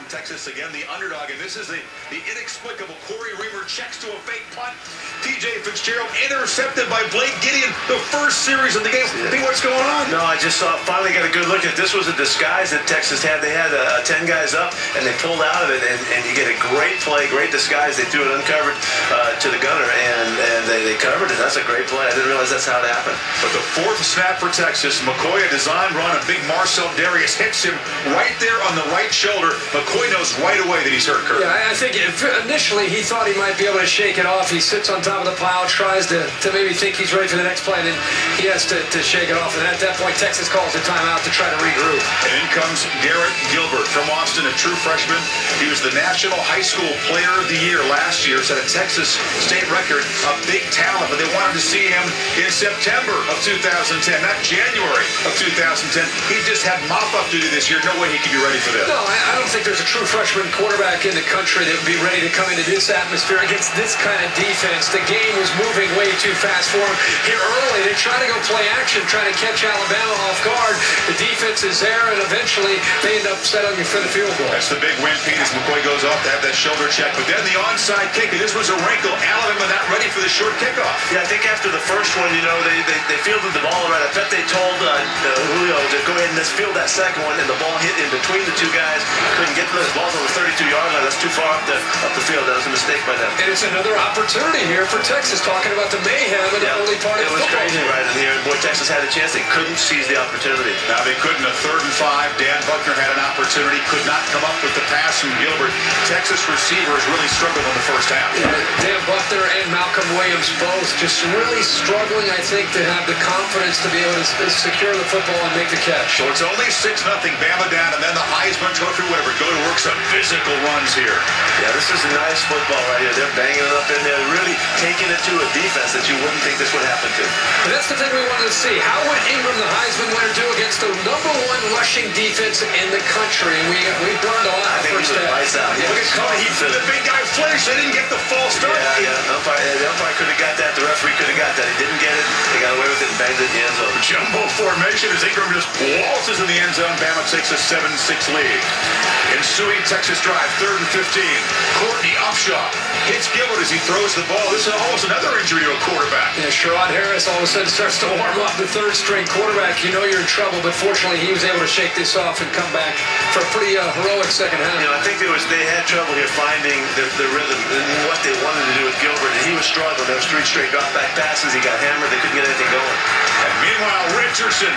Texas again, the underdog, and this is the inexplicable Corey Reamer checks to a fake punt. TJ Fitzgerald intercepted by Blake Gideon, the first series of the game. Think what's going on? No, I just finally got a good look at it. This was a disguise that Texas had. They had 10 guys up, and they pulled out of it, and you get a great play, great disguise. They threw it uncovered to the gunner, and they covered it. That's a great play. I didn't realize that's how it happened. But the fourth snap for Texas, McCoy, a design run, a big Marcel Darius hits him right there on the right shoulder. McCoy knows right away that he's hurt, Kirk. Yeah, I think initially he thought he might be able to shake it off. He sits on top of the pile, tries to maybe think he's ready for the next play, and then he has to shake it off. And at that point, Texas calls a timeout to try to regroup. And in comes Garrett Gilbert from Austin, a true freshman. He was the National High School Player of the Year last year, set a Texas state record, a big talent, but they wanted to see him in September of 2010, not January of 2010. He just had mop-up duty this year. No way he could be ready for this. No, I don't think there's a true freshman quarterback in the country that would be ready to come into this atmosphere against this kind of defense. The game was moving way too fast for him here early. They try to go play action, try to catch Alabama off guard. The defense is there, and eventually they end up settling for the field goal. That's the big win, Pete, as McCoy goes off to have that shoulder check. But then the onside kick, and this was a wrinkle. Alabama not ready for the short kickoff. Yeah, I think after the first one, you know, they fielded the ball right. I bet they told Julio to go ahead and just field that second one, and the ball hit in between the two guys. Couldn't get to the ball on the 32-yard line. That's too far up the field. That was a mistake by them. And it's another opportunity here for Texas, talking about the mayhem in the early part of the football game. It was crazy right in here. Boy, Texas had a chance. They couldn't seize the opportunity. Now they couldn't. A 3rd and 5. Dan Buckner had an opportunity. Could not come up with the pass from Gilbert. Texas receivers really struggled in the first half. Yeah, Dan Buckner and Malcolm Williams both just really struggling, I think, to have the confidence to be able to secure the football and make the catch. So it's only 6-0, Bama down, and then the Heisman Trophy, whatever. Go to work some physical runs here. Yeah, this is a nice football right here. They're banging it up in there, really taking it to a defense that you wouldn't think this would happen to. But that's the thing we wanted to see. How would Ingram, the Heisman winner, do against the #1 rushing defense in the country? And we've learned a lot. I think he was lights out. Yeah. Look at Cody. The big guy flinched. They didn't get the false start. Yeah. The umpire could have got that. The referee could have got that. He didn't get it. They got away with it and banged it in the end zone. Jumbo formation as Ingram just waltzes in the end zone. Bama takes a 7-6 lead. Ensuing Texas drive, 3rd and 15. Courtney Upshaw hits Gilbert as he throws the ball. This is almost another injury to a quarterback. Yeah, Sherrod Harris all of a sudden starts to warm up, the 3rd-string quarterback. You know you're in trouble, but fortunately he was able to shake this off and come back for a pretty heroic second half. You know, I think they had trouble here finding the rhythm and what they wanted to do with Gilbert, and he was struggling. There was 3 straight drop-back passes. He got hammered. They couldn't get anything going. And meanwhile, Richardson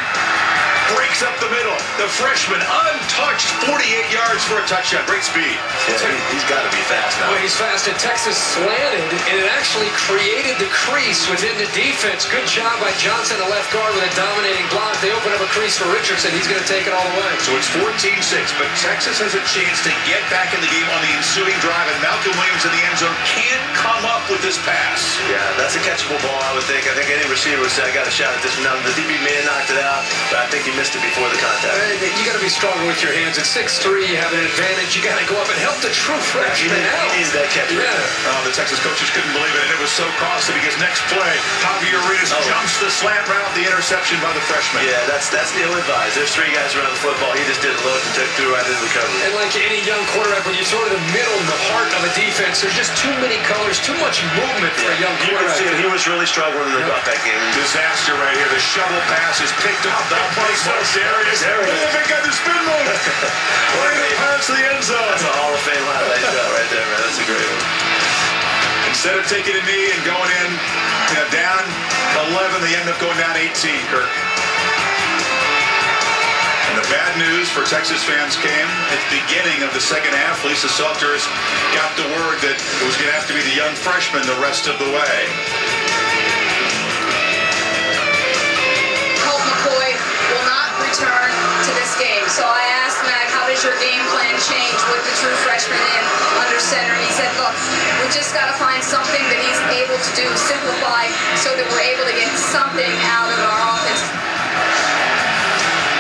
breaks up the middle. The freshman, untouched, 48 yards for a touchdown. Great speed. Yeah, he's got to be fast now. Well, he's fast, and Texas slanted, and it actually created the crease within the defense. Good job by Johnson, the left guard, with a dominating block. They open up a crease for Richardson. He's going to take it all the way. So it's 14-6, but Texas has a chance to get back in the game on the ensuing drive, and Malcolm Williams in the end zone can't come up with this pass. Yeah, that's a catchable ball, I would think. I think any receiver would say, I got a shot at this one. Now, the DB may have knocked it out, but I think he missed it before the contact. You got to be stronger with your hands. At 6'3", you have an advantage. You got to go up and help the true freshman out. He needs that catch. Yeah. The Texas coaches couldn't believe it, and it was so costly because next play, Javier Arenas jumps the slant route, the interception by the freshman. Yeah, that's ill-advised. There's 3 guys around the football. He just didn't look and threw right into the coverage. And like any young quarterback, when you throw to the middle and the heart of a defense, there's just too many colors, too much movement for a young quarterback. He was really struggling in the that game. Disaster right here. The shovel pass is picked up. That place was there. It is. Look at the big guy, the spin move. Right pass to the end zone. That's a Hall of Fame highlight shot right there, man. That's a great one. Instead of taking a knee and going in, down 11, they end up going down 18, Kirk. And the bad news for Texas fans came at the beginning of the second half. Lisa Salters got the word that it was going to have to be the young freshman the rest of the way. Colt McCoy will not return to this game. So I asked Mac, how does your game plan change with the true freshman in under center? And he said, look, we just got to find something that he's able to do, simplify, so that we're able to get something out of our offense.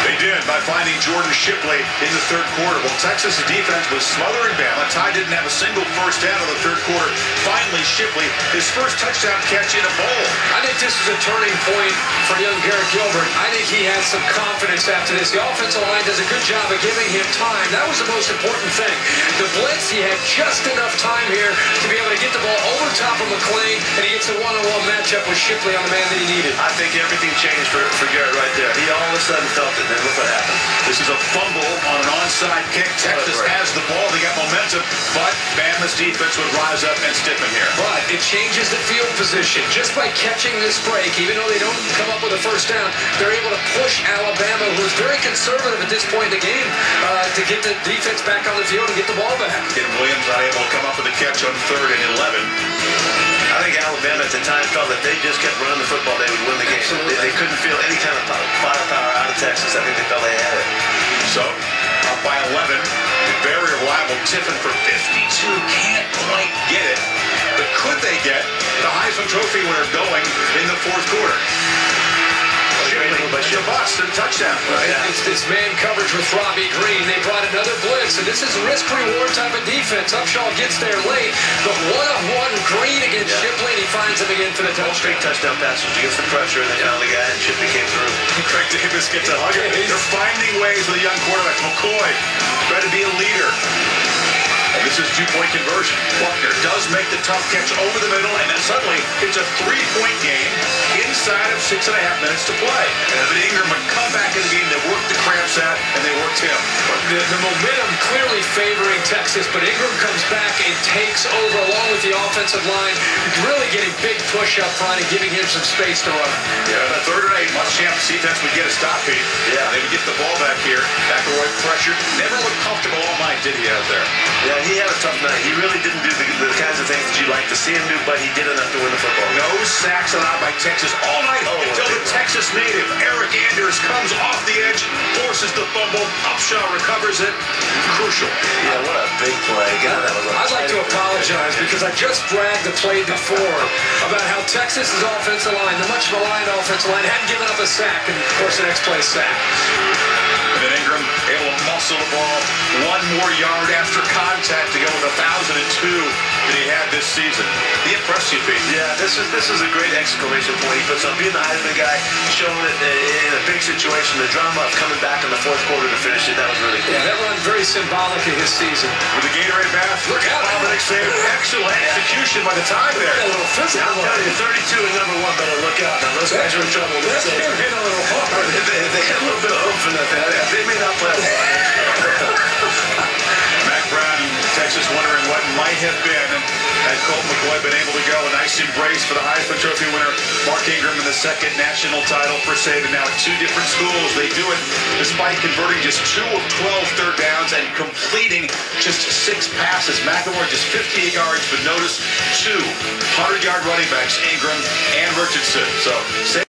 They did. win by finding Jordan Shipley in the third quarter. Well, Texas' defense was smothering Bama. Ty didn't have a single first down in the third quarter. Finally, Shipley, his first touchdown catch in a bowl. I think this is a turning point for young Garrett Gilbert. I think he has some confidence after this. The offensive line does a good job of giving him time. That was the most important thing. The blitz, he had just enough time here to be able to get the ball over top of McClain, and he gets a one-on-one matchup with Shipley on the man that he needed. I think everything changed for Garrett right there. He all of a sudden felt it, and then look what happened. This is a fumble on an onside kick. Texas has the ball. They got momentum, but Bama's defense would rise up and stiffen here. But it changes the field position. Just by catching this break, even though they don't come up with a first down, they're able to push Alabama, who's very conservative at this point in the game, to get the defense back on the field and get the ball back. And Williams not able to come up with a catch on 3rd and 11. I think Alabama at the time felt that they just kept running the football, they would win the game. They couldn't feel any kind of firepower out of Texas. I think they felt they had it. So, up by 11, the very reliable Tiffin for 52. Can't quite get it. But could they get the Heisman Trophy winner going in the fourth quarter? It's a bust and touchdown. Right? Yeah. It's this man coverage with Robbie Green. They brought another blitz, and this is risk-reward type of defense. Upshaw gets there late, but one-on-one Green against Shipley, and he finds him again for the touchdown. Big touchdown passes against the pressure, and they found the guy, and Shipley came through. Craig Davis gets a hug. They're finding ways with a young quarterback. McCoy trying to be a leader. And this is two-point conversion. Buckner does make the tough catch over the middle, and then suddenly it's a 3-point game inside of 6.5 minutes to play. And Evan Ingram would come back in the game. They worked the cramps out, and they worked him. The momentum clearly favoring Texas, but Ingram comes back and takes over along with the offensive line, really getting big push up front and giving him some space to run. Yeah, the 3rd and 8, Muschamp defense would get a stop here. Yeah, they would get the ball back here. McElroy pressured. Never looked comfortable all night, did he, out there? Yeah, he had a tough night. He really didn't do the kinds of things that you like to see him do, but he did enough to win the football. No sacks allowed by Texas all night until the Texas native, Eric Anders, comes off the edge, forces the fumble. Upshaw recovers it. Crucial. Yeah, what a big play. God, that was I'd like to apologize because I just bragged the play before about how Texas's offensive line, the much maligned offensive line, hadn't given up a sack, and of course the next play sack. And then Ingram able to muscle the ball 1 more yard after contact to go with 1,002 that he had this season. He impressed you, Pete. Yeah, this is a great exclamation point. He puts on being the Heisman guy, showing it in a big situation. The drama of coming back in the fourth quarter to finish it, that was really cool. Yeah, that run very symbolic of his season. With the Gatorade bath, look out. Dominic saved excellent execution by the time there. A little physical. I'm telling you, 32 and number 1 better look out. Now, those guys are in trouble. They're hit a little hard. They had a little bit of oomph in that. They may not play. Mac Brown, Texas wondering what might have been. Had Colt McCoy been able to go. A nice embrace for the Heisman Trophy winner, Mark Ingram, in the 2nd national title for Saban. Now at 2 different schools. They do it despite converting just 2 of 12 third downs and completing just 6 passes. McElroy just 58 yards, but notice 2 100-yard running backs, Ingram and Richardson. So